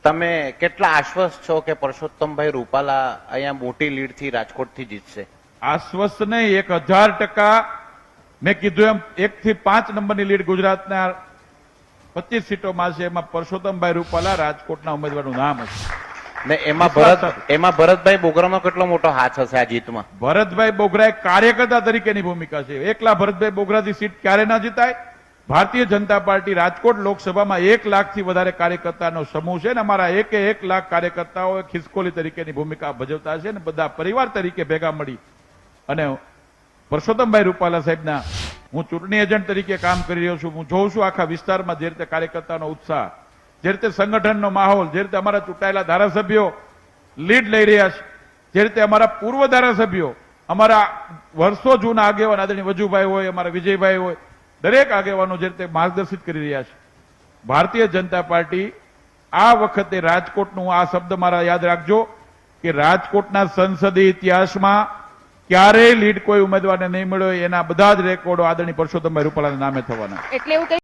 તમે કેટલા આશ્વસ્ત છો કે પરસોત્તમભાઈ રૂપાલા અહીંયા મોટી લીડથી રાજકોટથી જીતશે? આશ્વસ્ત નહીં, 1000% મેં કીધું એમ 1 થી 5 નંબરની લીડ ગુજરાતના 25 સીટોમાં છે. એમાં પરસોત્તમભાઈ રૂપાલા રાજકોટના ઉમેદવારનું નામ હશે. ને એમાં ભરતભાઈ બોગરાનો કેટલો મોટો હાથ હશે આ જીતમાં? ભરતભાઈ બોગરા એક કાર્યકર્તા તરીકેની ભૂમિકા છે. એકલા ભરતભાઈ બોગરાથી સીટ ક્યારે ના જીતાય. ભારતીય જનતા પાર્ટી રાજકોટ લોકસભામાં 1 લાખથી વધારે કાર્યકર્તાનો સમૂહ છે ને અમારા 1 લાખ કાર્યકર્તાઓ ખિસકોલી તરીકેની ભૂમિકા ભજવતા છે ને બધા પરિવાર તરીકે ભેગા મળી અને પરસોત્તમભાઈ રૂપાલા સાહેબના હું ચૂંટણી એજન્ટ તરીકે કામ કરી રહ્યો છું. હું જોઉં છું આખા વિસ્તારમાં જે રીતે કાર્યકર્તાનો ઉત્સાહ, જે રીતે સંગઠનનો માહોલ, જે રીતે અમારા ચૂંટાયેલા ધારાસભ્યો લીડ લઈ રહ્યા છે, જે રીતે અમારા પૂર્વ ધારાસભ્યો, અમારા વર્ષો જૂના આગેવાન આદરણીય વજુભાઈ હોય, અમારા વિજયભાઈ હોય, દરેક આગેવાનો જે રીતે માર્ગદર્શિત કરી રહ્યા છે. ભારતીય જનતા પાર્ટી આ વખતે રાજકોટનું આ શબ્દ મારા યાદ રાખજો કે રાજકોટના સંસદીય ઇતિહાસમાં ક્યારેય લીડ કોઈ ઉમેદવારને નહીં મળ્યો. એના બધા જ રેકોર્ડો આદરણીય પરસોત્તમભાઈ રૂપાલાના નામે થવાના. એટલે એવું